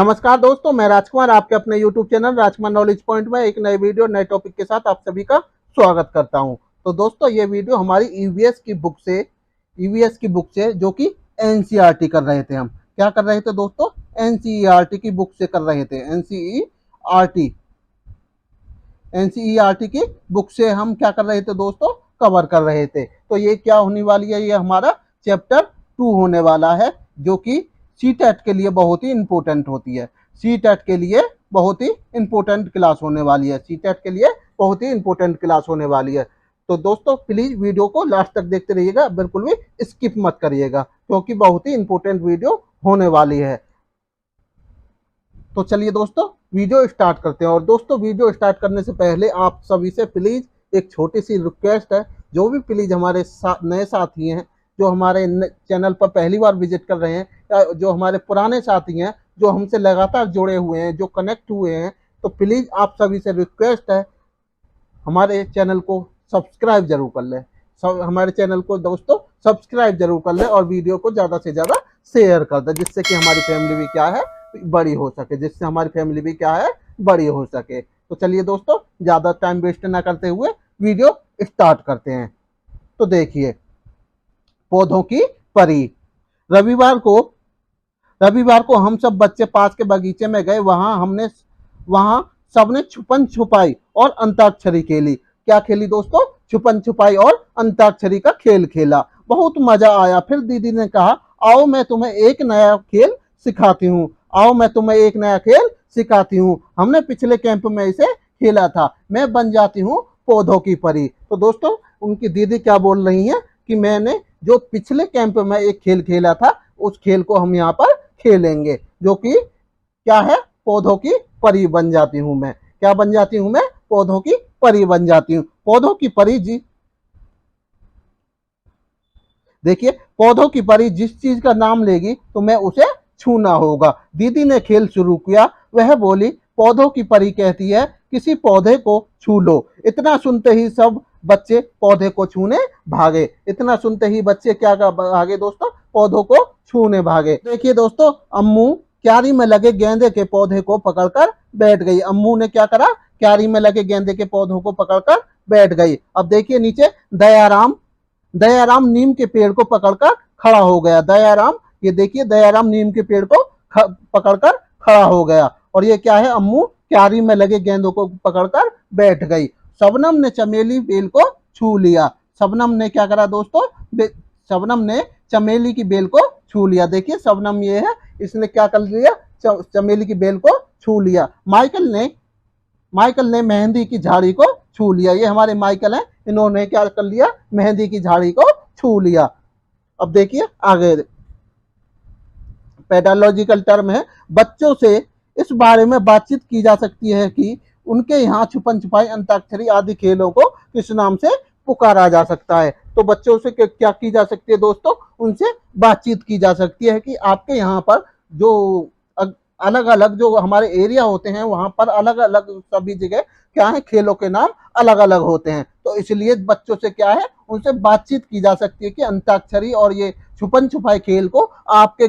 नमस्कार दोस्तों, मैं राजकुमार आपके अपने YouTube चैनल राजकुमार नॉलेज पॉइंट में एक नए वीडियो नए टॉपिक के साथ आप सभी का स्वागत करता हूं। तो दोस्तों, ये वीडियो हमारी ईवीएस की बुक से जो कि एनसीईआरटी कर रहे थे। हम क्या कर रहे थे दोस्तों? एनसीईआरटी की बुक से कर रहे थे। एनसीईआरटी की बुक से हम क्या कर रहे थे दोस्तों? कवर कर रहे थे। तो ये क्या होने वाली है? ये हमारा चैप्टर 2 होने वाला है, जो कि सीटेट के लिए बहुत ही इंपॉर्टेंट होती है। सीटेट के लिए बहुत ही इंपॉर्टेंट क्लास होने वाली है। सीटेट के लिए बहुत ही इंपॉर्टेंट क्लास होने वाली है। तो दोस्तों, प्लीज वीडियो को लास्ट तक देखते रहिएगा, बिल्कुल भी स्किप मत करिएगा, क्योंकि बहुत ही इंपॉर्टेंट वीडियो होने वाली है। तो चलिए दोस्तों, वीडियो स्टार्ट करते हैं। और दोस्तों, वीडियो स्टार्ट करने से पहले आप सभी से प्लीज एक छोटी सी रिक्वेस्ट है। जो भी प्लीज हमारे नए साथी हैं, जो हमारे चैनल पर पहली बार विजिट कर रहे हैं, या जो हमारे पुराने साथी हैं जो हमसे लगातार जुड़े हुए हैं, जो कनेक्ट हुए हैं, तो प्लीज आप सभी से रिक्वेस्ट है, हमारे चैनल को सब्सक्राइब जरूर कर लें। हमारे चैनल को दोस्तों सब्सक्राइब जरूर कर लें और वीडियो को ज़्यादा से ज़्यादा शेयर कर दें, जिससे कि हमारी फैमिली भी क्या है, बड़ी हो सके, जिससे हमारी फैमिली भी क्या है, बड़ी हो सके। तो चलिए दोस्तों, ज़्यादा टाइम वेस्ट ना करते हुए वीडियो स्टार्ट करते हैं। तो देखिए, पौधों की परी। रविवार को हम सब बच्चे पास के बगीचे में गए। वहां सबने छुपन छुपाई और अंताक्षरी खेली। क्या खेली दोस्तों? छुपन छुपाई और अंताक्षरी का खेल खेला। बहुत मजा आया। फिर दीदी ने कहा, आओ मैं तुम्हें एक नया खेल सिखाती हूँ। हमने पिछले कैंप में इसे खेला था। मैं बन जाती हूँ पौधों की परी। तो दोस्तों, उनकी दीदी क्या बोल रही है कि मैंने जो पिछले कैंप में एक खेल खेला था, उस खेल को हम यहाँ पर खेलेंगे, जो कि क्या है? पौधों की परी बन जाती हूँ मैं। क्या बन जाती हूँ मैं? पौधों की परी बन जाती हूँ। पौधों की परी जी, देखिए, पौधों की परी जिस चीज का नाम लेगी तो मैं उसे छूना होगा। दीदी ने खेल शुरू किया। वह बोली, पौधों की परी कहती है किसी पौधे को छू लो। इतना सुनते ही सब बच्चे पौधे को छूने भागे। इतना सुनते ही बच्चे क्या भागे दोस्तों? पौधों को छूने भागे। देखिए दोस्तों, अम्मू क्यारी में लगे गेंदे के पौधे को पकड़कर बैठ गई। अम्मू ने क्या करा? क्यारी में लगे गेंदे के पौधों को पकड़कर बैठ गई। अब देखिए नीचे, दयाराम नीम के पेड़ को पकड़कर खड़ा हो गया। ये देखिए, दयाराम नीम के पेड़ को पकड़कर खड़ा हो गया। और ये क्या है? अम्मू क्यारी में लगे गेंदों को पकड़कर बैठ गई। शबनम ने चमेली बेल को छू लिया। शबनम ने क्या करा दोस्तों? शबनम ने चमेली की बेल को छू लिया। देखिए, शबनम ये है, इसने क्या कर लिया? चमेली की बेल को छू लिया। माइकल ने मेहंदी की झाड़ी को छू लिया। ये हमारे माइकल हैं, इन्होंने क्या कर लिया? मेहंदी की झाड़ी को छू लिया। अब देखिए आगे, पेडालॉजिकल टर्म है। बच्चों से इस बारे में बातचीत की जा सकती है कि उनके यहाँ छुपन छुपाई, अंताक्षरी आदि खेलों को किस नाम से पुकारा जा सकता है। तो बच्चों से क्या की जा सकती है दोस्तों? उनसे बातचीत की जा सकती है कि आपके यहाँ पर जो अलग अलग जो हमारे एरिया होते हैं, वहां पर अलग अलग सभी जगह क्या है, खेलों के नाम अलग अलग होते हैं। तो इसलिए बच्चों से क्या है, उनसे बातचीत की जा सकती है कि अंताक्षरी और ये छुपन छुपाई खेल को आपके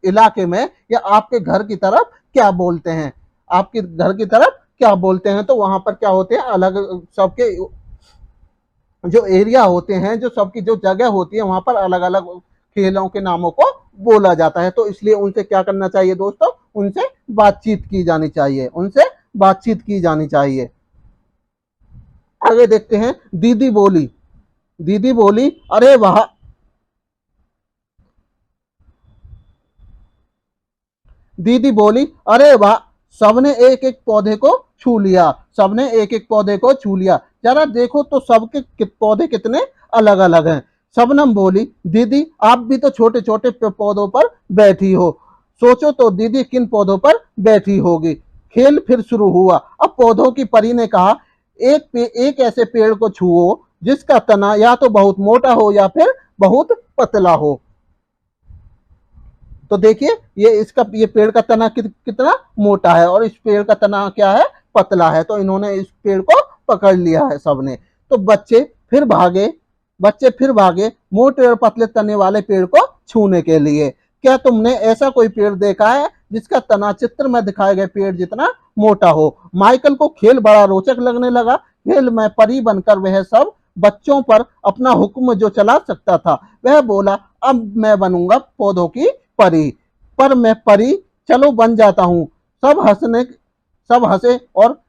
इलाके में या आपके घर की तरफ क्या बोलते हैं। आपके घर की तरफ क्या बोलते हैं? तो वहां पर क्या होते हैं, अलग सबके जो एरिया होते हैं, जो सबकी जो जगह होती है, वहां पर अलग अलग खेलों के नामों को बोला जाता है। तो इसलिए उनसे क्या करना चाहिए दोस्तों? उनसे बातचीत की जानी चाहिए। आगे देखते हैं। दीदी बोली, अरे वाह। दीदी बोली, अरे वाह, सबने एक एक पौधे को छू लिया। जरा देखो तो सबके पौधे कितने अलग अलग हैं। शबनम बोली, दीदी आप भी तो छोटे छोटे पौधों पर बैठी हो। सोचो तो दीदी किन पौधों पर बैठी होगी। खेल फिर शुरू हुआ। अब पौधों की परी ने कहा, एक ऐसे पेड़ को छुओ जिसका तना या तो बहुत मोटा हो या फिर बहुत पतला हो। तो देखिए, ये पेड़ का तना कितना मोटा है और इस पेड़ का तना क्या है? पतला है। तो इन्होंने इस पेड़ को पकड़ लिया है सबने। तो बच्चे फिर भागे मोटे और पतले तने वाले पेड़ को छूने के लिए। क्या तुमने ऐसा कोई पेड़ देखा है जिसका तना चित्र में दिखाए गए पेड़ जितना मोटा हो। माइकल को खेल बड़ा रोचक लगने लगा। खेल में परी बनकर वह सब बच्चों पर अपना हुक्म जो चला सकता था। वह बोला, अब मैं बनूंगा पौधों की परी, पर मैं परी चलो बन जाता हूँ। सब हंसे और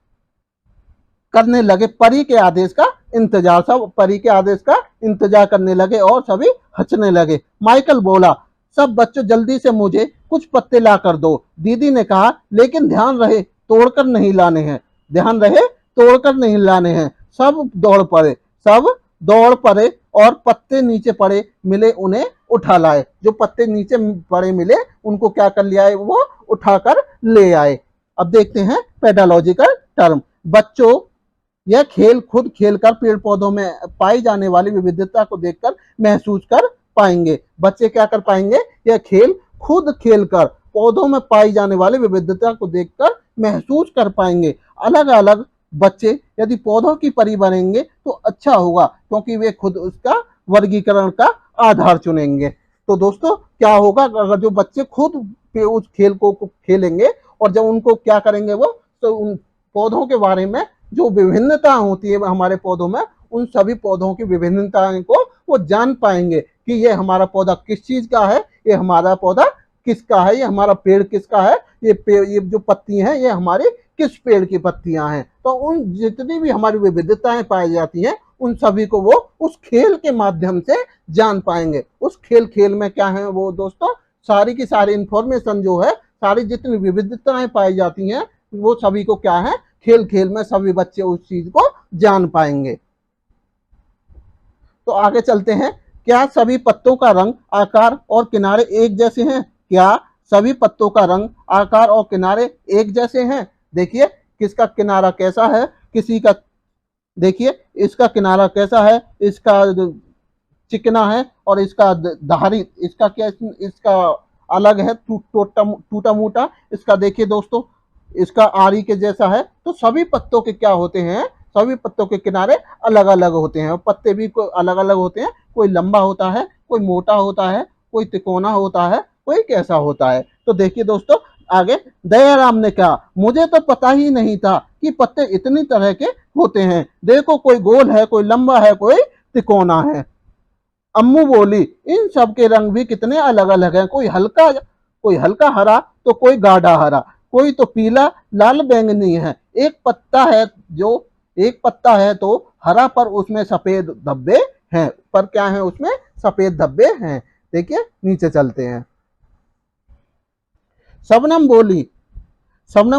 करने लगे परी के आदेश का इंतजार। सब परी के आदेश का इंतजार करने लगे और सभी हंसने लगे। माइकल बोला, सब बच्चों जल्दी से मुझे कुछ पत्ते ला कर दो। दीदी ने कहा, लेकिन ध्यान रहे तोड़कर नहीं लाने हैं, ध्यान रहे तोड़कर नहीं लाने हैं। सब दौड़ पड़े और पत्ते नीचे पड़े मिले उन्हें उठा लाए। जो पत्ते नीचे पड़े मिले उनको क्या कर लिया है, वो उठाकर ले आए। अब देखते हैं पेडालॉजिकल टर्म। बच्चों, यह खेल खुद खेलकर पेड़ पौधों में पाई जाने वाली विविधता को देखकर महसूस कर पाएंगे। बच्चे क्या कर पाएंगे, यह खेल खुद खेलकर पौधों में पाई जाने वाली विविधता को देखकर महसूस कर पाएंगे। अलग अलग बच्चे यदि पौधों की परी बनेंगे तो अच्छा होगा, क्योंकि वे खुद उसका वर्गीकरण का आधार चुनेंगे। तो दोस्तों क्या होगा, अगर जो बच्चे खुद उस खेल को खेलेंगे और जब उनको क्या करेंगे वो, तो उन पौधों के बारे में जो विभिन्नता होती है हमारे पौधों में, उन सभी पौधों की विभिन्नताएं को वो जान पाएंगे कि ये हमारा पौधा किस चीज का है, ये हमारा पौधा किसका है, ये हमारा पेड़ किसका है, ये जो पत्ती हैं ये हमारी किस पेड़ की पत्तियां हैं। तो उन जितनी भी हमारी विविधताएं पाई जाती हैं उन सभी को वो उस खेल के माध्यम से जान पाएंगे। उस खेल में क्या है वो दोस्तों, सारी की सारी इंफॉर्मेशन जो है, सारी जितनी विविधताएं पाई जाती हैं वो सभी को क्या है, खेल में सभी बच्चे उस चीज को जान पाएंगे। तो आगे चलते हैं। क्या सभी पत्तों का रंग, आकार और किनारे एक जैसे हैं? क्या सभी पत्तों का रंग, आकार और किनारे एक जैसे हैं? देखिए किसका किनारा कैसा है, किसी का देखिए इसका किनारा कैसा है, इसका चिकना है और इसका धारी, इसका क्या, इसका अलग है, टूटा मूटा। इसका देखिए दोस्तों, इसका आरी के जैसा है। तो सभी पत्तों के क्या होते हैं, सभी पत्तों के किनारे अलग अलग होते हैं और पत्ते भी अलग अलग होते हैं। कोई लंबा होता है, कोई मोटा होता है, कोई तिकोना होता है, कोई कैसा होता है। तो देखिए दोस्तों आगे दयाराम ने कहा, मुझे तो पता ही नहीं था कि पत्ते इतनी तरह के होते हैं। देखो कोई गोल है, कोई लंबा है, कोई तिकोना है। अम्मू बोली, इन सब के रंग भी कितने अलग अलग हैं। कोई हल्का हरा तो कोई गाढ़ा हरा, कोई तो पीला लाल बैंगनी है। एक पत्ता है तो हरा, पर उसमें सफेद धब्बे हैं। पर क्या है, उसमें सफेद धब्बे हैं। देखिए नीचे चलते हैं। शबनम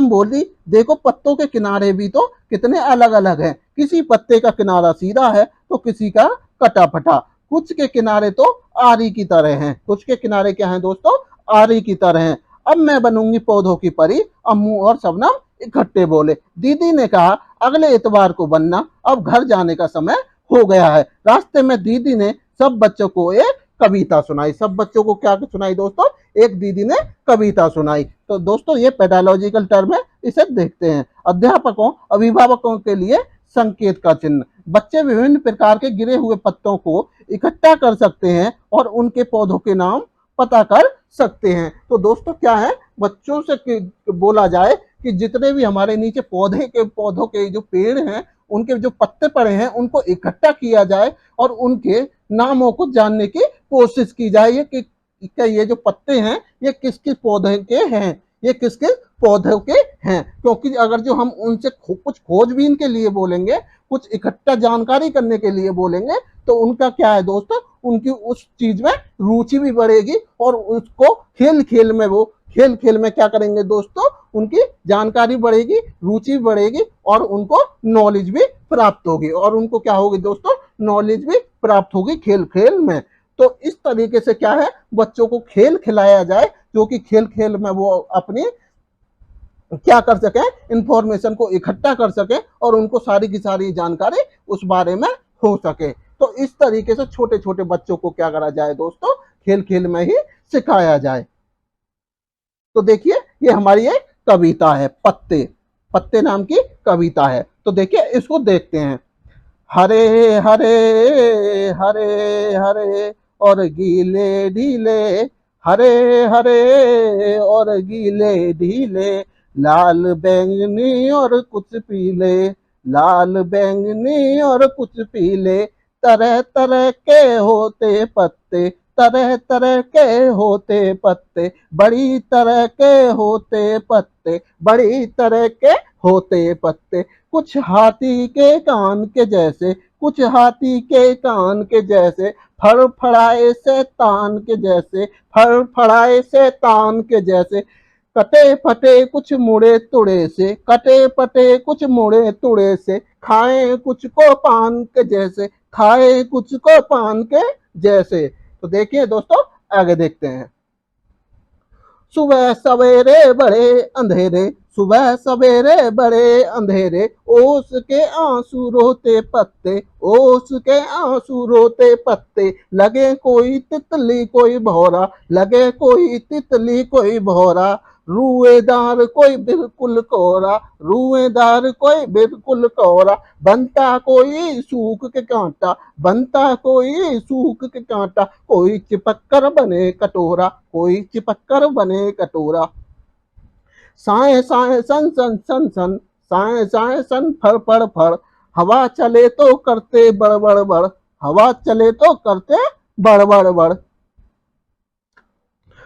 बोली, देखो पत्तों के किनारे भी तो कितने अलग अलग हैं। किसी पत्ते का किनारा सीधा है तो किसी का कटा फटा। कुछ के किनारे तो आरी की तरह हैं। कुछ के किनारे क्या हैं दोस्तों, आरी की तरह हैं। अब मैं बनूंगी पौधों की परी, अम्मू और शबनम इकट्ठे बोले। दीदी ने कहा, अगले इतवार को बनना, अब घर जाने का समय हो गया है। रास्ते में दीदी ने सब बच्चों को एक कविता सुनाई। सब बच्चों को क्या सुनाई दोस्तों, एक दीदी ने कविता सुनाई। तो दोस्तों ये पेडालॉजिकल टर्म है, इसे देखते हैं। अध्यापकों, अभिभावकों के लिए संकेत का चिन्ह। बच्चे विभिन्न प्रकार के गिरे हुए पत्तों को इकट्ठा कर सकते हैं और उनके पौधों के नाम पता कर सकते हैं। तो दोस्तों क्या है, बच्चों से बोला जाए कि जितने भी हमारे नीचे पौधों के जो पेड़ हैं, उनके जो पत्ते पड़े हैं उनको इकट्ठा किया जाए और उनके नामों को जानने की कोशिश की जाए कि क्या ये जो पत्ते हैं ये किस किस पौधे के हैं, ये किस किस पौधों के हैं। क्योंकि अगर जो हम उनसे कुछ खोजबीन के लिए बोलेंगे, कुछ इकट्ठा जानकारी करने के लिए बोलेंगे, तो उनका क्या है दोस्तों, उनकी उस चीज में रुचि भी बढ़ेगी और उसको खेल में क्या करेंगे दोस्तों, उनकी जानकारी बढ़ेगी, रुचि बढ़ेगी और उनको नॉलेज भी प्राप्त होगी। और उनको क्या होगी दोस्तों, नॉलेज भी प्राप्त होगी खेल में। तो इस तरीके से क्या है, बच्चों को खेल खिलाया जाए जो कि खेल में वो अपनी क्या कर सके, इंफॉर्मेशन को इकट्ठा कर सके और उनको सारी की सारी जानकारी उस बारे में हो सके। तो इस तरीके से छोटे छोटे बच्चों को क्या करा जाए दोस्तों, खेल में ही सिखाया जाए। तो देखिए ये हमारी एक कविता है, पत्ते नाम की कविता है। तो देखिए इसको देखते हैं। हरे हरे हरे हरे और गीले ढीले, हरे हरे और गीले ढीले, लाल बैंगनी और कुछ पीले, लाल बैंगनी और कुछ पीले, तरह तरह के होते पत्ते, तरह तरह के होते पत्ते, बड़ी तरह के होते पत्ते, बड़ी तरह के होते पत्ते, कुछ हाथी के कान के जैसे, कुछ हाथी के कान के जैसे, फड़फड़ाए से तान के जैसे, फड़फड़ाए से तान के जैसे, कटे फटे कुछ मुड़े तुड़े से, कटे फटे कुछ मुड़े तुड़े से, खाए कुछ को पान के जैसे, खाए कुछ को पान के जैसे। तो देखिए दोस्तों, आगे देखते हैं। सुबह सवेरे बड़े अंधेरे, सुबह सवेरे बड़े अंधेरे, ओस के आंसू रोते पत्ते, ओस के आंसू रोते पत्ते, लगे कोई तितली कोई भौरा, लगे कोई तितली कोई भौरा, रुएदार कोई बिल्कुल कोरा, रुएदार कोई बिल्कुल कोरा, बनता कोई सूख के कांटा, बनता कोई सूख के कांटा, कोई चिपक्कर बने कटोरा, कोई चिपक्कर बने कटोरा, साए साए सन सन सन सन, साए साए सन फड़ फड़ फड़, हवा चले तो करते बड़ बड़ बड़, हवा चले तो करते बड़ बड़ बड़,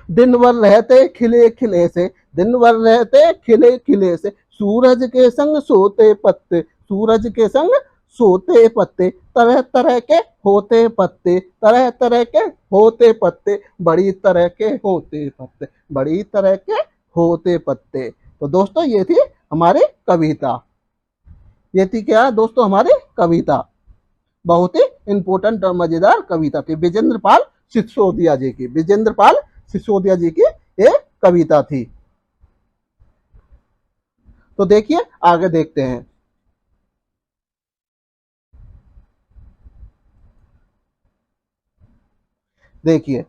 दिन भर रहते खिले खिले से, दिन भर रहते खिले खिले से, सूरज के संग सोते पत्ते, सूरज के संग सोते पत्ते, तरह तरह के होते पत्ते, तरह तरह के होते पत्ते, बड़ी तरह के होते पत्ते, बड़ी तरह के होते पत्ते। तो दोस्तों ये थी हमारी कविता, ये थी क्या दोस्तों हमारी कविता, बहुत ही इंपॉर्टेंट और मजेदार कविता थी, विजेंद्र पाल सिसोदिया जी की, विजेंद्र पाल सिसोदिया जी की ये कविता थी। तो देखिए आगे देखते हैं। देखिए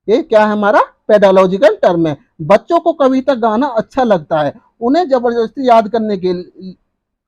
ये क्या है, हमारा पेडालॉजिकल टर्म है। बच्चों को कविता गाना अच्छा लगता है, उन्हें जबरदस्ती याद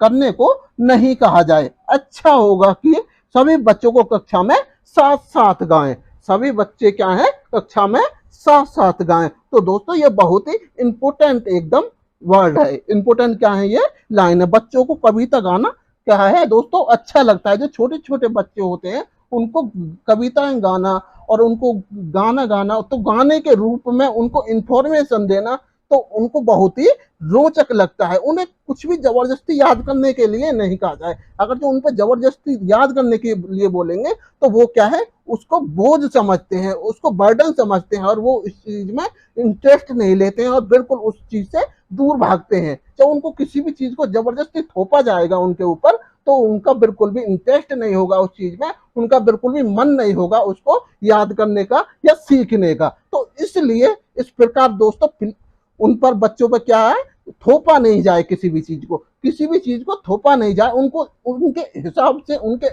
करने को नहीं कहा जाए। अच्छा होगा कि सभी बच्चों को कक्षा में साथ साथ गाएं, सभी बच्चे क्या है कक्षा में साथ साथ गाएं। तो दोस्तों ये बहुत ही इंपॉर्टेंट एकदम वर्ड है, इंपॉर्टेंट क्या है ये लाइन है। बच्चों को कविता गाना क्या है दोस्तों अच्छा लगता है। जो छोटे छोटे बच्चे होते हैं उनको कविताएं गाना और उनको गाना गाना, तो गाने के रूप में उनको इंफॉर्मेशन देना, तो उनको बहुत ही रोचक लगता है। उन्हें कुछ भी जबरदस्ती याद करने के लिए नहीं कहा जाए। अगर जो उन पर जबरदस्ती याद करने के लिए बोलेंगे तो वो क्या है उसको बोझ समझते हैं, उसको बर्डन समझते हैं और वो इस चीज में इंटरेस्ट नहीं लेते हैं और बिल्कुल उस चीज से दूर भागते हैं। जब उनको किसी भी चीज को जबरदस्ती थोपा जाएगा उनके ऊपर तो उनका बिल्कुल भी इंटरेस्ट नहीं होगा उस चीज में, उनका बिल्कुल भी मन नहीं होगा उसको याद करने का या सीखने का। तो इसलिए इस प्रकार दोस्तों उन पर बच्चों पर क्या है थोपा नहीं जाए, किसी भी चीज को, किसी भी चीज को थोपा नहीं जाए। उनको उनके हिसाब से, उनके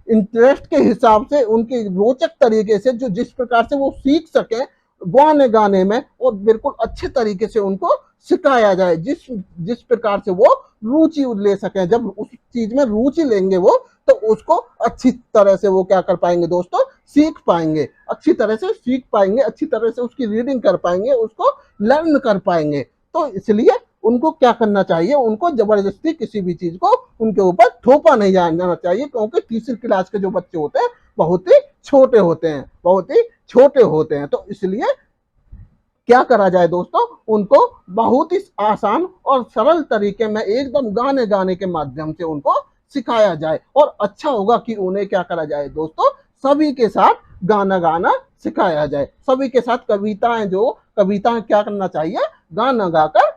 इंटरेस्ट के हिसाब से, उनके रोचक तरीके से जो जिस प्रकार से वो सीख सके गाने गाने में, और बिल्कुल अच्छे तरीके से उनको सिखाया जाए, जिस जिस प्रकार से वो रुचि ले सके। जब उस चीज में रुचि लेंगे वो तो उसको अच्छी तरह से वो क्या कर पाएंगे दोस्तों सीख पाएंगे, अच्छी तरह से सीख पाएंगे, अच्छी तरह से उसकी रीडिंग कर पाएंगे, उसको लर्न कर पाएंगे। तो इसलिए उनको क्या करना चाहिए, उनको जबरदस्ती किसी भी चीज को उनके ऊपर थोपा नहीं जाना चाहिए, क्योंकि तीसरी क्लास के जो बच्चे होते हैं बहुत ही छोटे होते हैं, बहुत ही छोटे होते हैं। तो इसलिए क्या करा जाए दोस्तों, उनको बहुत ही आसान और सरल तरीके में एकदम गाने गाने के माध्यम से उनको सिखाया जाए। और अच्छा होगा कि उन्हें क्या करा जाए दोस्तों सभी के साथ गाना गाना सिखाया जाए, सभी के साथ कविताएं, जो कविताएं क्या करना चाहिए गाना गाकर,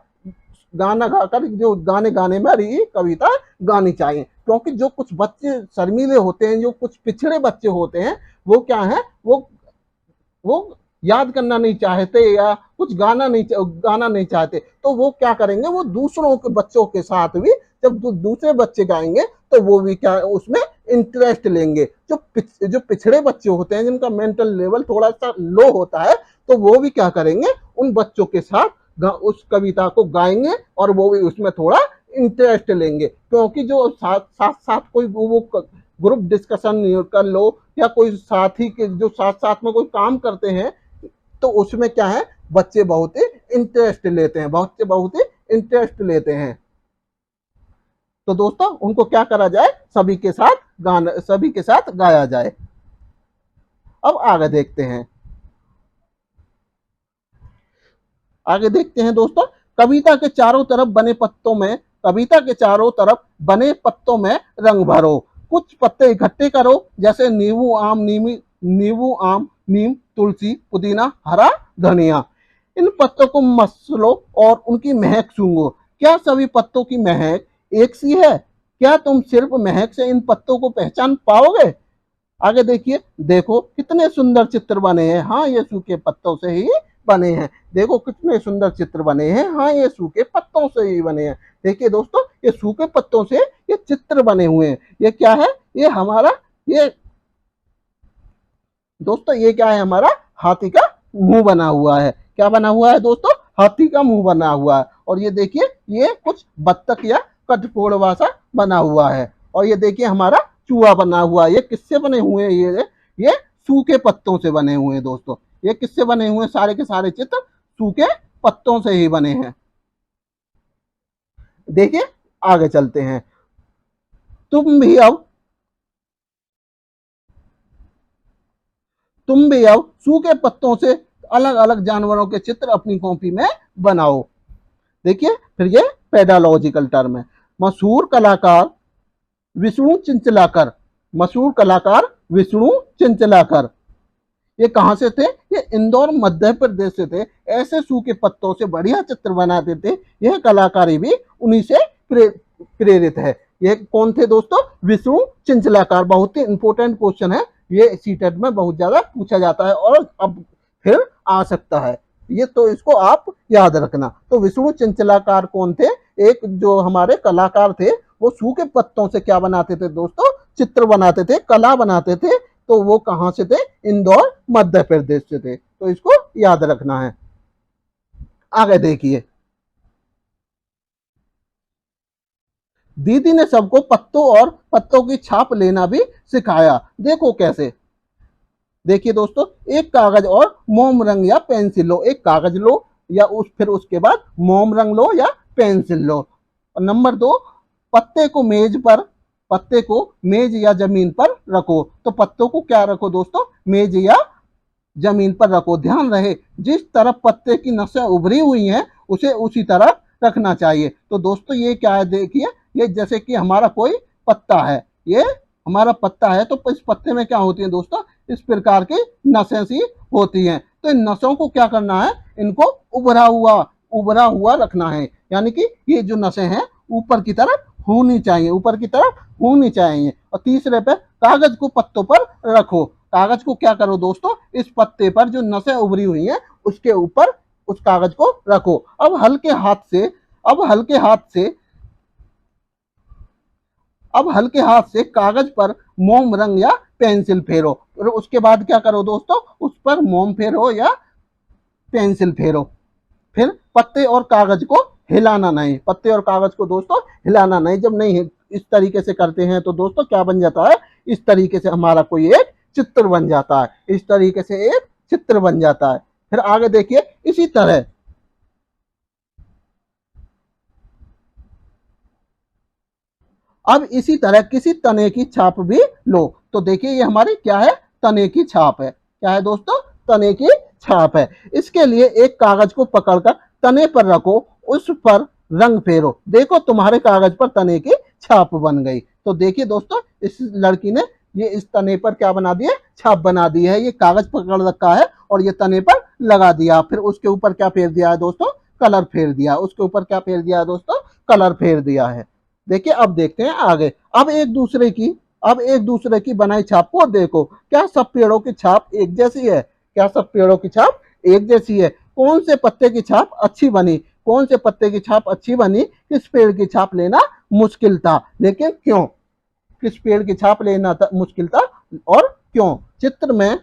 गाना गाकर जो गाने गाने में ही कविता गानी चाहिए। क्योंकि जो कुछ बच्चे शर्मीले होते हैं, जो कुछ पिछड़े बच्चे होते हैं, वो क्या है वो याद करना नहीं चाहते या कुछ गाना नहीं चाहते, तो वो क्या करेंगे, वो दूसरों के बच्चों के साथ भी जब दूसरे बच्चे गाएंगे तो वो भी क्या उसमें इंटरेस्ट लेंगे। जो पिछड़े बच्चे होते हैं, जिनका मेंटल लेवल थोड़ा सा लो होता है, तो वो भी क्या करेंगे उन बच्चों के साथ उस कविता को गाएंगे और वो भी उसमें थोड़ा इंटरेस्ट लेंगे। क्योंकि जो साथ साथ कोई वो ग्रुप डिस्कशन कर लो, या कोई साथी के जो साथ साथ में कोई काम करते हैं, तो उसमें क्या है, बच्चे बहुत ही इंटरेस्ट लेते हैं, बच्चे बहुत ही इंटरेस्ट लेते हैं। तो दोस्तों उनको क्या करा जाए, सभी के साथ गाना, सभी के साथ गाया जाए। अब आगे देखते हैं, आगे देखते हैं दोस्तों, कविता के चारों तरफ बने पत्तों में, कविता के चारों तरफ बने पत्तों में रंग भरो, कुछ पत्ते इकट्ठे करो, जैसे नींबू आम नीमी, नींबू आम नीम तुलसी पुदीना हरा धनिया। इन पत्तों को मसलो और उनकी महक सूंघो, क्या सभी पत्तों की महक एक सी है? क्या तुम सिर्फ महक से इन पत्तों को पहचान पाओगे? आगे देखिए, देखो कितने सुंदर चित्र बने हैं, हाँ ये सूखे पत्तों से ही बने हैं। देखो कितने सुंदर चित्र बने हैं, हाँ ये सूखे पत्तों से ही बने हैं। देखिए दोस्तों, ये सूखे पत्तों से ये चित्र बने हुए हैं। ये क्या है, ये हमारा, ये दोस्तों ये क्या है, हमारा हाथी का मुंह बना हुआ है। क्या बना हुआ है दोस्तों, हाथी का मुंह बना हुआ है। और ये देखिए, ये कुछ बत्तख या कठफोड़वा सा बना हुआ है। और ये देखिए हमारा चूहा बना हुआ है। ये किससे बने हुए हैं, ये सूखे पत्तों से बने हुए हैं दोस्तों। ये किससे बने हुए हैं, सारे के सारे चित्र सूखे पत्तों से ही बने हैं। देखिए आगे चलते हैं, तुम भी अब सूखे पत्तों से अलग अलग जानवरों के चित्र अपनी कॉपी में बनाओ। देखिए फिर ये पेडालॉजिकल टर्म है। मशहूर कलाकार विष्णु चिंचलाकर, मशहूर कलाकार विष्णु चिंचलाकर, ये कहां से थे, ये इंदौर मध्य प्रदेश से थे। ऐसे सूखे पत्तों से बढ़िया चित्र बनाते थे। यह कलाकारी भी उन्हीं से प्रेरित है। ये कौन थे दोस्तों, विष्णु चिंचलाकार। बहुत ही इंपॉर्टेंट क्वेश्चन है, ये सीटेट में बहुत ज्यादा पूछा जाता है और अब फिर आ सकता है, ये तो इसको आप याद रखना। तो विष्णु चिंचलाकार कौन थे, एक जो हमारे कलाकार थे, वो सूखे पत्तों से क्या बनाते थे दोस्तों, चित्र बनाते थे, कला बनाते थे। तो वो कहां से थे, इंदौर मध्य प्रदेश से थे। तो इसको याद रखना है। आगे देखिए, दीदी ने सबको पत्तों और पत्तों की छाप लेना भी सिखाया। देखो कैसे, देखिए दोस्तों, एक कागज और मोम रंग या पेंसिल लो। एक कागज लो या फिर उसके बाद मोम रंग लो या पेंसिल लो। और नंबर 2, पत्ते को मेज पर, पत्ते को मेज या जमीन पर रखो। तो पत्तों को क्या रखो दोस्तों, मेज या जमीन पर रखो। ध्यान रहे, जिस तरफ पत्ते की नसें उभरी हुई हैं उसे उसी तरफ रखना चाहिए। तो दोस्तों ये क्या है, देखिए ये जैसे कि हमारा कोई पत्ता है, ये हमारा पत्ता है, तो इस पत्ते में क्या होती है दोस्तों, इस प्रकार की नसें सी होती हैं। तो इन नसों को क्या करना है, इनको उभरा हुआ रखना है। यानी कि ये जो नसें हैं ऊपर की तरफ होनी चाहिए, ऊपर की तरफ होनी चाहिए। और तीसरे पे, कागज को पत्तों पर रखो। कागज को क्या करो दोस्तों, इस पत्ते पर जो नसें उभरी हुई हैं उसके ऊपर उस कागज को रखो। अब हल्के हाथ से, अब हल्के हाथ से अब हल्के हाथ से कागज पर मोम रंग या पेंसिल फेरो। और उसके बाद क्या करो दोस्तों, उस पर मोम फेरो या पेंसिल फेरो। फिर पत्ते और कागज को हिलाना नहीं, पत्ते और कागज को दोस्तों हिलाना नहीं। जब नहीं इस तरीके से करते हैं तो दोस्तों क्या बन जाता है, इस तरीके से हमारा कोई एक चित्र बन जाता है, इस तरीके से एक चित्र बन जाता है। फिर आगे देखिए, इसी तरह अब इसी तरह किसी तने की छाप भी लो। तो देखिए ये हमारी क्या है, तने की छाप है। क्या है दोस्तों, तने की छाप है। इसके लिए एक कागज को पकड़कर तने पर रखो, उस पर रंग फेरो। देखो तुम्हारे कागज पर तने की छाप बन गई। तो देखिए दोस्तों, इस लड़की ने ये इस तने पर क्या बना दिया, छाप बना दी है। ये कागज पकड़ रखा है और ये तने पर लगा दिया। फिर उसके ऊपर क्या फेर दिया है दोस्तों, कलर फेर दिया। उसके ऊपर क्या फेर दिया है दोस्तों, कलर फेर दिया है। देखिए अब देखते हैं आगे। अब एक दूसरे की बनाई छाप को देखो। क्या सब पेड़ों की छाप एक जैसी है, क्या सब पेड़ों की छाप एक जैसी है? कौन से पत्ते की छाप अच्छी बनी, कौन से पत्ते की छाप अच्छी बनी, किस पेड़ की छाप लेना मुश्किल था, लेकिन क्यों, किस पेड़ की छाप लेना मुश्किल था और क्यों? चित्र में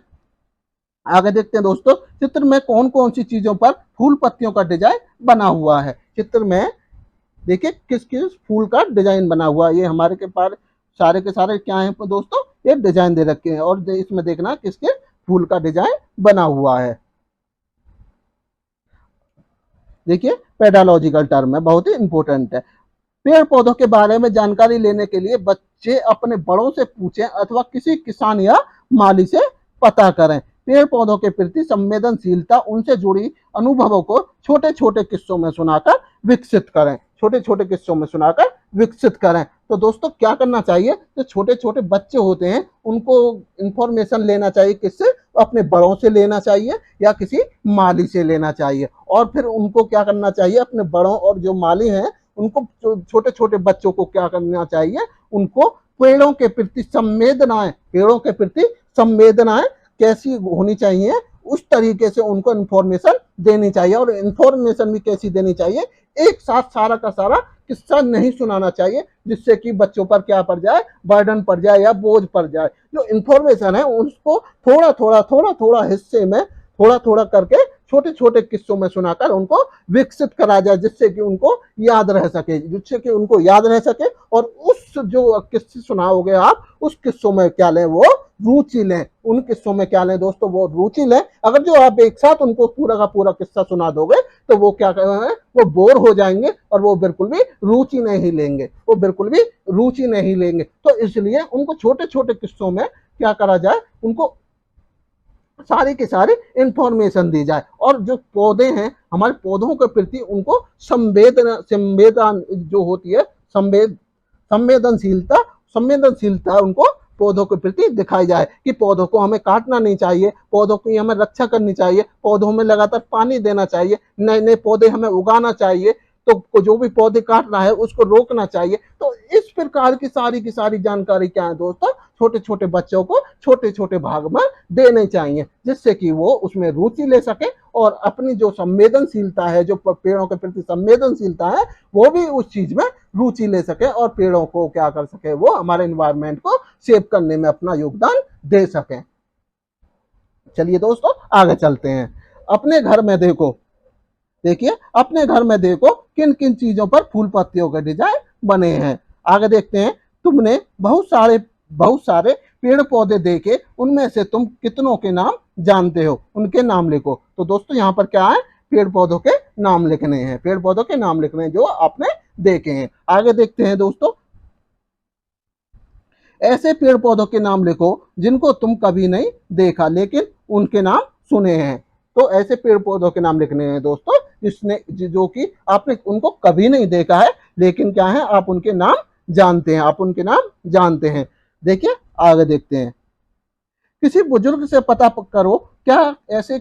आगे देखते हैं दोस्तों, चित्र में कौन कौन सी चीजों पर फूल पत्तियों का डिजाइन बना हुआ है। चित्र में देखिए किस किस फूल का डिजाइन बना हुआ है। ये हमारे के पास सारे के सारे क्या हैं दोस्तों, एक डिजाइन दे रखे हैं और इसमें देखना किसके फूल का डिजाइन बना हुआ है। देखिए पेडालॉजिकल टर्म है, बहुत ही इंपॉर्टेंट है। पेड़ पौधों के बारे में जानकारी लेने के लिए बच्चे अपने बड़ों से पूछें अथवा किसी किसान या माली से पता करें। पेड़ पौधों के प्रति संवेदनशीलता उनसे जुड़ी अनुभवों को छोटे छोटे किस्सों में सुनाकर विकसित करें। छोटे छोटे किस्सों में सुनाकर विकसित करें। तो दोस्तों क्या करना चाहिए, जो छोटे छोटे बच्चे होते हैं उनको इंफॉर्मेशन लेना चाहिए किससे, अपने बड़ों से लेना चाहिए या किसी माली से लेना चाहिए। और फिर उनको क्या करना चाहिए, अपने बड़ों और जो माली हैं उनको, छोटे छोटे बच्चों को क्या करना चाहिए, उनको पेड़ों के प्रति संवेदनाएं, पेड़ों के प्रति संवेदनाएं कैसी होनी चाहिए उस तरीके से उनको इंफॉर्मेशन देनी चाहिए। और इंफॉर्मेशन भी कैसी देनी चाहिए, एक साथ सारा का सारा किस्सा नहीं सुनाना चाहिए जिससे कि बच्चों पर क्या पड़ जाए, बर्डन पड़ जाए या बोझ पड़ जाए। जो इंफॉर्मेशन है उसको थोड़ा थोड़ा हिस्से में थोड़ा थोड़ा करके छोटे छोटे किस्सों में सुनाकर उनको विकसित करा जाए जिससे कि उनको याद रह सके, जिससे कि उनको याद रह सके। और उस जो किस्से सुनाओगे आप उस किस्सों में क्या लें, वो रुचि लें। उन किस्सों में क्या लें दोस्तों, वो रुचि लें। अगर जो आप एक साथ उनको पूरा का पूरा किस्सा सुना दोगे तो वो क्या करेंगे, वो बोर हो जाएंगे और वो बिल्कुल भी रुचि नहीं लेंगे, वो बिल्कुल भी रुचि नहीं लेंगे। तो इसलिए उनको छोटे छोटे किस्सों में क्या करा जाए, उनको सारी की सारी इंफॉर्मेशन दी जाए। और जो पौधे हैं हमारे पौधों के प्रति उनको संवेदन जो होती है, संवेदनशीलता संवेदनशीलता उनको पौधों के प्रति दिखाई जाए कि पौधों को हमें काटना नहीं चाहिए, पौधों की हमें रक्षा करनी चाहिए, पौधों में लगातार पानी देना चाहिए, नए नए पौधे हमें उगाना चाहिए, तो जो भी पौधे काट रहा है उसको रोकना चाहिए। तो इस प्रकार की सारी जानकारी क्या है दोस्तों, छोटे छोटे बच्चों को छोटे छोटे भाग में देने चाहिए जिससे कि वो उसमें रुचि ले सके और अपनी जो संवेदनशीलता है, जो पेड़ों के प्रति संवेदनशीलता है, वो भी उस चीज में रुचि ले सके और पेड़ों को क्या कर सके, वो हमारे एनवायरनमेंट को सेव करने में अपना योगदान दे सके। चलिए दोस्तों आगे चलते हैं। अपने घर में देखो, देखिए अपने घर में देखो किन किन चीजों पर फूल पत्तियों के डिजाइन बने हैं। आगे देखते हैं। तुमने बहुत सारे पेड़ पौधे देखे, उनमें से तुम कितनों के नाम जानते हो, उनके नाम लिखो। तो दोस्तों यहाँ पर क्या है, पेड़ पौधों के नाम लिखने हैं, पेड़ पौधों के नाम लिखने हैं जो आपने देखे हैं। आगे देखते हैं दोस्तों। ऐसे पेड़ पौधों के नाम लिखो जिनको तुम कभी नहीं देखा लेकिन उनके नाम सुने हैं। तो ऐसे पेड़ पौधों के नाम लिखने हैं दोस्तों जिसने जो कि आपने उनको कभी नहीं देखा है लेकिन क्या है, आप उनके नाम जानते हैं, आप उनके नाम जानते हैं। देखिए आगे देखते हैं। किसी बुजुर्ग से पता करो क्या ऐसे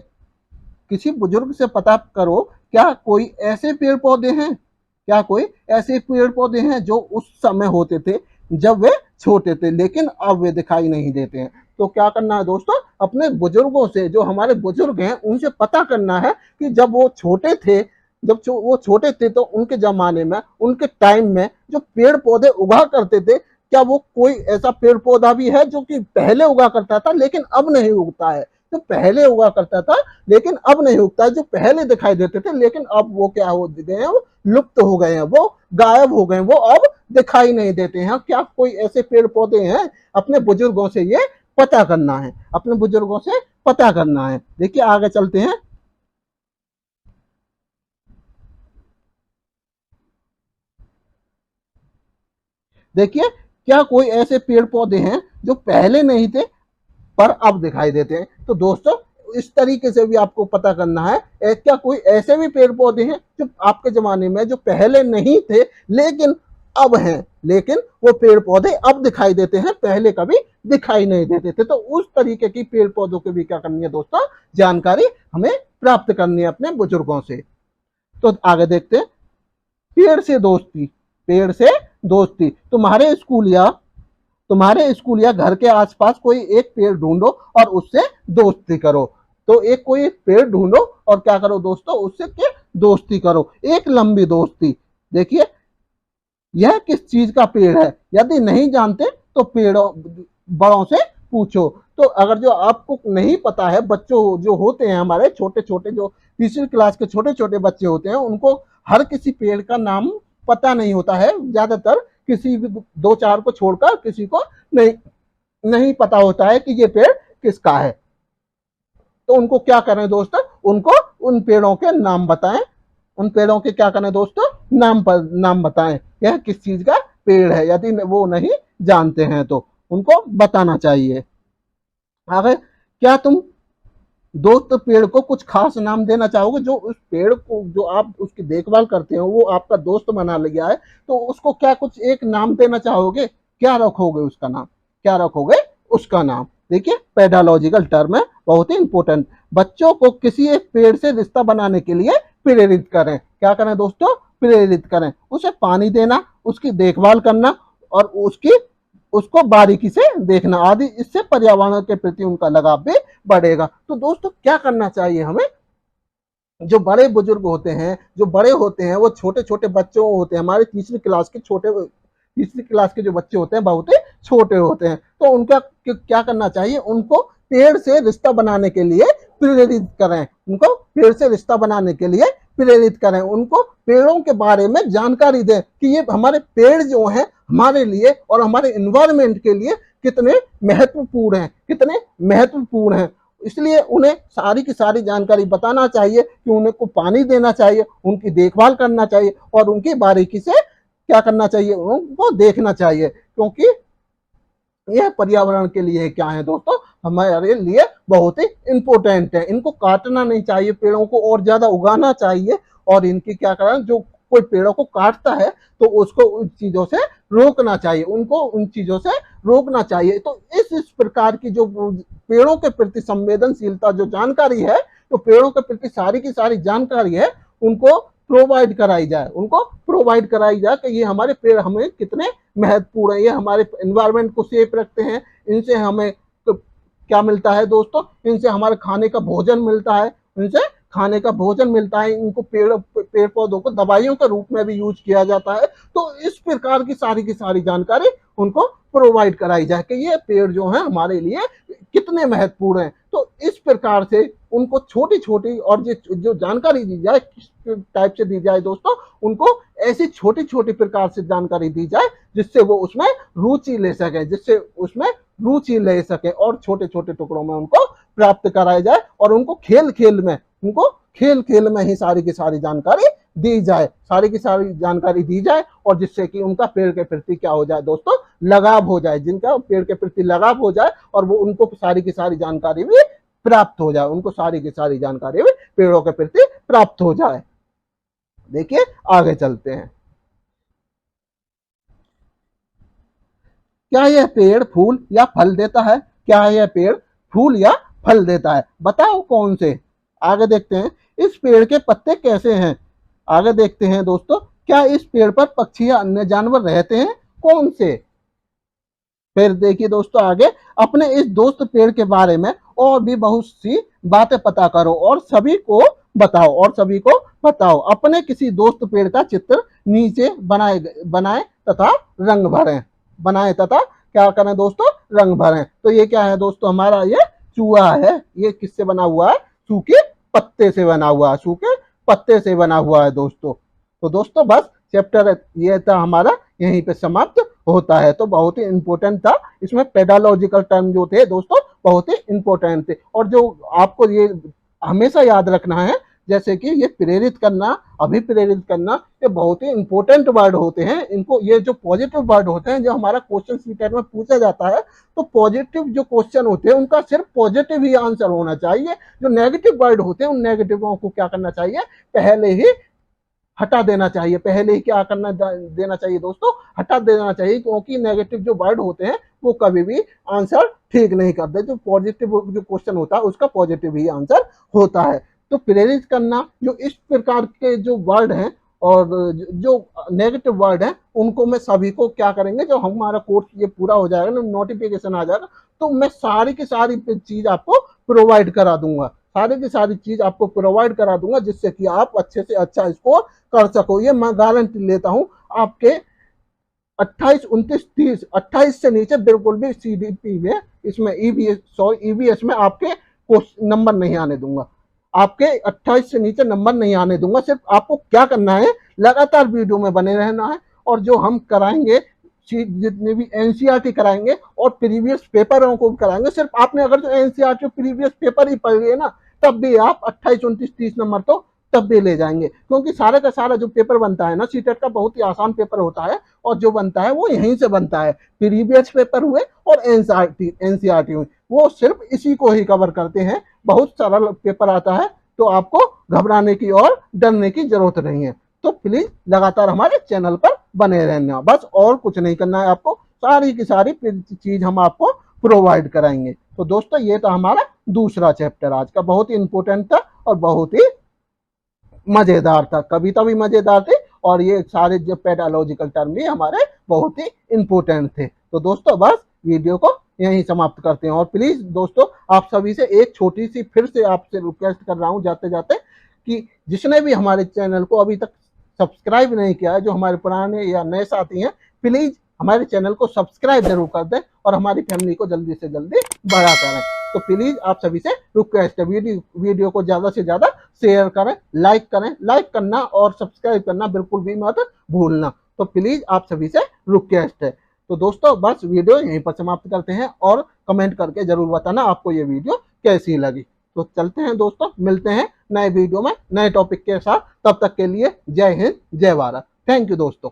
किसी बुजुर्ग से पता करो क्या कोई ऐसे पेड़ पौधे हैं, क्या कोई ऐसे पेड़ पौधे हैं जो उस समय होते थे जब वे छोटे थे लेकिन अब वे दिखाई नहीं देते हैं। तो क्या करना है दोस्तों, अपने बुजुर्गों से, जो हमारे बुजुर्ग हैं उनसे पता करना है कि जब वो छोटे थे, वो छोटे थे तो उनके जमाने में, उनके टाइम में जो पेड़ पौधे उगा करते थे, क्या वो कोई ऐसा पेड़ पौधा भी है जो कि पहले उगा करता था लेकिन अब नहीं उगता है, जो पहले हुआ करता था लेकिन अब नहीं उगता है, जो पहले दिखाई देते थे लेकिन अब वो क्या हो गए हैं, वो लुप्त हो गए हैं, वो गायब हो गए हैं, वो अब दिखाई नहीं देते हैं। क्या कोई ऐसे पेड़ पौधे हैं, अपने बुजुर्गों से ये पता करना है, अपने बुजुर्गों से पता करना है। देखिए आगे चलते हैं। देखिए क्या कोई ऐसे पेड़ पौधे हैं जो पहले नहीं थे पर अब दिखाई देते हैं। तो दोस्तों इस तरीके से भी आपको पता करना है, क्या कोई ऐसे भी पेड़ पौधे हैं जो आपके जमाने में जो पहले नहीं थे लेकिन अब हैं, लेकिन वो पेड़ पौधे अब दिखाई देते हैं, पहले कभी दिखाई नहीं देते थे। तो उस तरीके की पेड़ पौधों की भी क्या करनी है दोस्तों, जानकारी हमें प्राप्त करनी है अपने बुजुर्गों से। तो आगे देखते हैं। पेड़ से दोस्ती, पेड़ से दोस्ती। तुम्हारे स्कूल या घर के आसपास कोई एक पेड़ ढूंढो और उससे दोस्ती करो। तो कोई एक पेड़ ढूंढो और क्या करो दोस्तों, उससे क्या दोस्ती करो, एक लंबी दोस्ती। देखिए यह किस चीज का पेड़ है, यदि नहीं जानते तो पेड़ों बड़ों से पूछो। तो अगर जो आपको नहीं पता है, बच्चों जो होते हैं हमारे छोटे छोटे, जो तीसरी क्लास के छोटे छोटे बच्चे होते हैं, उनको हर किसी पेड़ का नाम पता नहीं होता है, ज्यादातर किसी भी दो चार को छोड़कर किसी को नहीं नहीं पता होता है कि ये पेड़ किसका है। तो उनको क्या करें दोस्तों, उनको उन पेड़ों के नाम बताएं, उन पेड़ों के क्या करें दोस्तों, नाम बताएं, यह किस चीज का पेड़ है। यदि वो नहीं जानते हैं तो उनको बताना चाहिए। आगे, क्या तुम दोस्त पेड़ को कुछ खास नाम देना चाहोगे? जो उस पेड़ को, जो आप उसकी देखभाल करते हो, वो आपका दोस्त बना लिया है, तो उसको क्या कुछ एक नाम देना चाहोगे? क्या रखोगे उसका नाम, क्या रखोगे उसका नाम? देखिए, पेडालॉजिकल टर्म है, बहुत ही इंपॉर्टेंट। बच्चों को किसी एक पेड़ से रिश्ता बनाने के लिए प्रेरित करें। क्या करें दोस्तों? प्रेरित करें। उसे पानी देना, उसकी देखभाल करना और उसको बारीकी से देखना आदि, इससे पर्यावरण के प्रति उनका लगाव भी बढ़ेगा। तो दोस्तों, क्या करना चाहिए हमें? जो बड़े बुजुर्ग होते हैं, जो बड़े होते हैं, वो छोटे छोटे बच्चों होते हैं, हमारे तीसरी क्लास के जो बच्चे होते हैं बहुत ही छोटे होते हैं, तो उनका क्या करना चाहिए? उनको पेड़ से रिश्ता बनाने के लिए प्रेरित करें, उनको पेड़ से रिश्ता बनाने के लिए प्रेरित करें, उनको पेड़ों के बारे में जानकारी दें कि ये हमारे पेड़ जो हैं हमारे लिए और हमारे एनवायरनमेंट के लिए कितने महत्वपूर्ण हैं, कितने महत्वपूर्ण हैं। इसलिए उन्हें सारी की सारी जानकारी बताना चाहिए कि उन्हें को पानी देना चाहिए, उनकी देखभाल करना चाहिए और उनकी बारीकी से क्या करना चाहिए, उनको देखना चाहिए, क्योंकि यह पर्यावरण के लिए क्या है दोस्तों, हमारे लिए बहुत ही इंपॉर्टेंट है। इनको काटना नहीं चाहिए, पेड़ों को और ज्यादा उगाना चाहिए और इनकी क्या करना, जो कोई पेड़ों को काटता है तो उसको उन चीजों से रोकना चाहिए, उनको उन चीजों से रोकना चाहिए। तो इस प्रकार की जो पेड़ों के प्रति संवेदनशीलता, जो जानकारी है, तो पेड़ों के प्रति सारी की सारी जानकारी है, उनको प्रोवाइड कराई जाए, उनको प्रोवाइड कराई जाए कि ये हमारे पेड़ हमें कितने महत्वपूर्ण है, ये हमारे एनवायरनमेंट को सेफ रखते हैं, इनसे हमें क्या मिलता है दोस्तों, इनसे हमारे खाने का भोजन मिलता है, इनसे खाने का भोजन मिलता है, इनको पेड़ पौधों को दवाइयों के रूप में भी यूज किया जाता है। तो इस प्रकार की सारी जानकारी उनको प्रोवाइड कराई जाए कि ये पेड़ जो है हमारे लिए कितने महत्वपूर्ण हैं। तो इस प्रकार से उनको छोटी छोटी और जो जानकारी दी जाए, किस टाइप से दी जाए दोस्तों, उनको ऐसी छोटी छोटी प्रकार से जानकारी दी जाए जिससे वो उसमें रुचि ले सके, जिससे उसमें रुचि ले सके और छोटे छोटे टुकड़ों में उनको प्राप्त कराया जाए और उनको खेल खेल में ही सारी की सारी जानकारी दी जाए, सारी की सारी जानकारी दी जाए और जिससे कि उनका पेड़ के प्रति क्या हो जाए दोस्तों, लगाव हो जाए, जिनका पेड़ के प्रति लगाव हो जाए और वो उनको सारी की सारी जानकारी भी प्राप्त हो जाए, उनको सारी की सारी जानकारी भी पेड़ों के प्रति प्राप्त हो जाए। देखिए, आगे चलते हैं। क्या यह पेड़ फूल या फल देता है? क्या यह पेड़ फूल या फल देता है? बताओ कौन से? आगे देखते हैं। इस पेड़ के पत्ते कैसे हैं? आगे देखते हैं दोस्तों। क्या इस पेड़ पर पक्षी या अन्य जानवर रहते हैं? कौन से? फिर देखिए दोस्तों आगे, अपने इस दोस्त पेड़ के बारे में और भी बहुत सी बातें पता करो और सभी को बताओ। अपने किसी दोस्त पेड़ का चित्र नीचे बनाए तथा रंग भरें। बनाए तथा क्या करें दोस्तों, रंग भरें। तो ये क्या है दोस्तों, हमारा ये चूहा है। ये किससे बना हुआ है? सूखे पत्ते से बना हुआ है, सूखे पत्ते से बना हुआ है दोस्तों। तो दोस्तों बस चैप्टर ये था हमारा, यहीं पे समाप्त होता है। तो बहुत ही इंपॉर्टेंट था, इसमें पेडालॉजिकल टर्म जो थे दोस्तों बहुत ही इंपॉर्टेंट थे। और जो आपको ये हमेशा याद रखना है, जैसे कि ये प्रेरित करना, अभिप्रेरित करना, ये बहुत ही इंपॉर्टेंट वर्ड होते हैं। इनको, ये जो पॉजिटिव वर्ड होते हैं, जो हमारा क्वेश्चन सीटेट में पूछा जाता है, तो पॉजिटिव जो क्वेश्चन होते हैं उनका सिर्फ पॉजिटिव ही आंसर होना चाहिए। जो नेगेटिव वर्ड होते हैं उन नेगेटिवों को क्या करना चाहिए, पहले ही हटा देना चाहिए। पहले ही क्या करना देना चाहिए दोस्तों, हटा देना चाहिए, क्योंकि नेगेटिव जो वर्ड होते हैं वो कभी भी आंसर ठीक नहीं करते। जो पॉजिटिव जो क्वेश्चन होता है उसका पॉजिटिव ही आंसर होता है। तो प्रेरित करना, जो इस प्रकार के जो वर्ड हैं और जो नेगेटिव वर्ड हैं, उनको मैं सभी को क्या करेंगे, जब हमारा कोर्स ये पूरा हो जाएगा, नोटिफिकेशन आ जाएगा, तो मैं सारी की सारी चीज आपको प्रोवाइड करा दूंगा, सारी की सारी चीज आपको प्रोवाइड करा दूंगा, जिससे कि आप अच्छे से अच्छा स्कोर कर सको। ये मैं गारंटी लेता हूं। आपके 28, 29, 30, 28 से नीचे बिल्कुल भी सीडीपी में, इसमें ईवीएस में आपके नंबर नहीं आने दूंगा। आपके 28 से नीचे नंबर नहीं आने दूंगा। सिर्फ आपको क्या करना है, लगातार वीडियो में बने रहना है और जो हम कराएंगे जितने भी एनसीईआरटी कराएंगे और प्रीवियस पेपरों को भी कराएंगे। सिर्फ आपने अगर जो एनसीईआरटी प्रीवियस पेपर ही पढ़ लिए ना, तब भी आप 28, 29, 30 नंबर तो तब भी ले जाएंगे, क्योंकि सारा का सारा जो पेपर बनता है ना सीटेट का, बहुत ही आसान पेपर होता है और जो बनता है वो यहीं से बनता है। प्रीवियस पेपर हुए और एनसीईआरटी हुई, वो सिर्फ इसी को ही कवर करते हैं। बहुत सरल पेपर आता है, तो आपको घबराने की और डरने की जरूरत नहीं है। तो प्लीज लगातार हमारे चैनल पर बने रहना, बस और कुछ नहीं करना है आपको, सारी की सारी चीज हम आपको प्रोवाइड कराएंगे। तो दोस्तों ये था हमारा दूसरा चैप्टर आज का, बहुत ही इंपॉर्टेंट था और बहुत ही मजेदार था, कविता भी मजेदार थी और ये सारे जो पेडालॉजिकल टर्म भी हमारे बहुत ही इंपॉर्टेंट थे। तो दोस्तों बस वीडियो को यहीं समाप्त करते हैं। और प्लीज दोस्तों आप सभी से एक छोटी सी फिर से आपसे रिक्वेस्ट कर रहा हूं जाते जाते, कि जिसने भी हमारे चैनल को अभी तक सब्सक्राइब नहीं किया है, जो हमारे पुराने या नए साथी हैं, प्लीज हमारे चैनल को सब्सक्राइब जरूर कर दें और हमारी फैमिली को जल्दी से जल्दी बड़ा करें। तो प्लीज आप सभी से रिक्वेस्ट है, वीडियो को ज्यादा से ज्यादा शेयर करें, लाइक करें, लाइक करना और सब्सक्राइब करना बिल्कुल भी मत भूलना। तो प्लीज आप सभी से रिक्वेस्ट है। तो दोस्तों बस वीडियो यहीं पर समाप्त करते हैं और कमेंट करके जरूर बताना आपको ये वीडियो कैसी लगी। तो चलते हैं दोस्तों, मिलते हैं नए वीडियो में नए टॉपिक के साथ। तब तक के लिए जय हिंद, जय भारत। थैंक यू दोस्तों।